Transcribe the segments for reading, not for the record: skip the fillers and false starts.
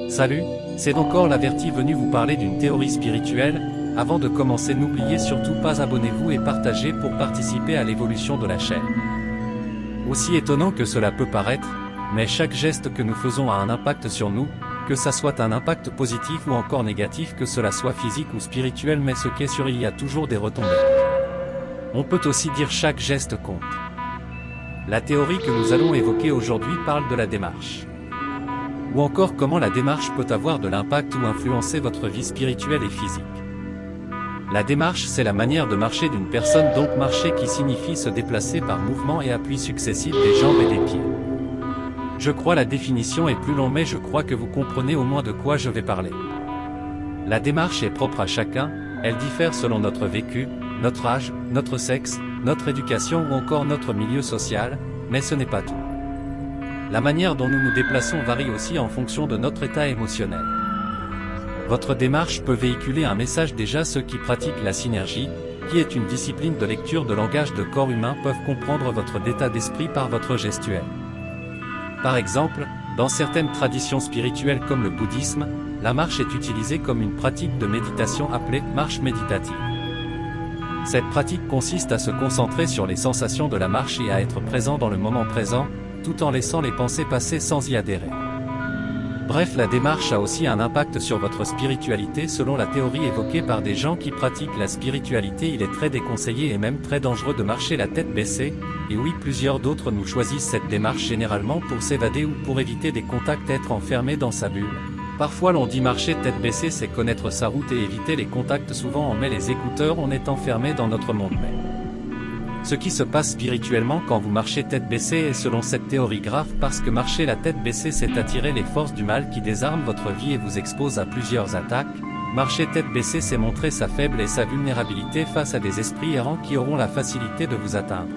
Salut, c'est encore l'Averti venu vous parler d'une théorie spirituelle. Avant de commencer, n'oubliez surtout pas abonnez-vous et partagez pour participer à l'évolution de la chaîne. Aussi étonnant que cela peut paraître, mais chaque geste que nous faisons a un impact sur nous, que ça soit un impact positif ou encore négatif, que cela soit physique ou spirituel, mais ce qu'est sûr, il y a toujours des retombées. On peut aussi dire chaque geste compte. La théorie que nous allons évoquer aujourd'hui parle de la démarche. Ou encore comment la démarche peut avoir de l'impact ou influencer votre vie spirituelle et physique. La démarche, c'est la manière de marcher d'une personne, donc marcher qui signifie se déplacer par mouvement et appui successifs des jambes et des pieds. Je crois la définition est plus longue, mais je crois que vous comprenez au moins de quoi je vais parler. La démarche est propre à chacun, elle diffère selon notre vécu, notre âge, notre sexe, notre éducation ou encore notre milieu social, mais ce n'est pas tout. La manière dont nous nous déplaçons varie aussi en fonction de notre état émotionnel. Votre démarche peut véhiculer un message. Déjà, ceux qui pratiquent la synergie, qui est une discipline de lecture de langage de corps humain, peuvent comprendre votre état d'esprit par votre gestuelle. Par exemple, dans certaines traditions spirituelles comme le bouddhisme, la marche est utilisée comme une pratique de méditation appelée marche méditative. Cette pratique consiste à se concentrer sur les sensations de la marche et à être présent dans le moment présent, tout en laissant les pensées passer sans y adhérer. Bref, la démarche a aussi un impact sur votre spiritualité. Selon la théorie évoquée par des gens qui pratiquent la spiritualité, il est très déconseillé et même très dangereux de marcher la tête baissée, et oui, plusieurs d'autres nous choisissent cette démarche généralement pour s'évader ou pour éviter des contacts, être enfermé dans sa bulle. Parfois l'on dit marcher tête baissée, c'est connaître sa route et éviter les contacts. Souvent on met les écouteurs, on est enfermé dans notre monde même. Ce qui se passe spirituellement quand vous marchez tête baissée est selon cette théorie grave, parce que marcher la tête baissée, c'est attirer les forces du mal qui désarment votre vie et vous expose à plusieurs attaques. Marcher tête baissée, c'est montrer sa faiblesse et sa vulnérabilité face à des esprits errants qui auront la facilité de vous atteindre.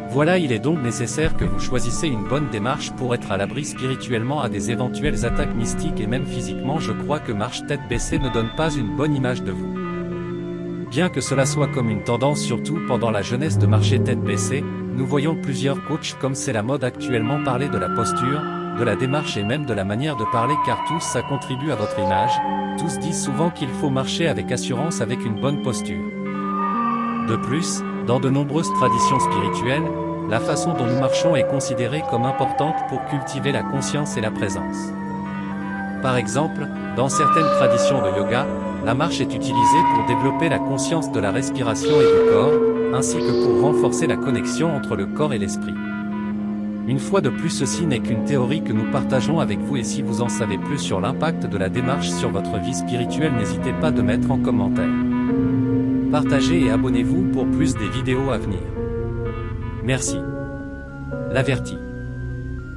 Voilà, il est donc nécessaire que vous choisissez une bonne démarche pour être à l'abri spirituellement à des éventuelles attaques mystiques et même physiquement. Je crois que marche tête baissée ne donne pas une bonne image de vous. Bien que cela soit comme une tendance, surtout pendant la jeunesse, de marcher tête baissée, nous voyons plusieurs coachs, comme c'est la mode actuellement, parler de la posture, de la démarche et même de la manière de parler, car tous ça contribue à votre image. Tous disent souvent qu'il faut marcher avec assurance, avec une bonne posture. De plus, dans de nombreuses traditions spirituelles, la façon dont nous marchons est considérée comme importante pour cultiver la conscience et la présence. Par exemple, dans certaines traditions de yoga, la marche est utilisée pour développer la conscience de la respiration et du corps, ainsi que pour renforcer la connexion entre le corps et l'esprit. Une fois de plus, ceci n'est qu'une théorie que nous partageons avec vous, et si vous en savez plus sur l'impact de la démarche sur votre vie spirituelle, n'hésitez pas de mettre en commentaire. Partagez et abonnez-vous pour plus des vidéos à venir. Merci. L'Averti.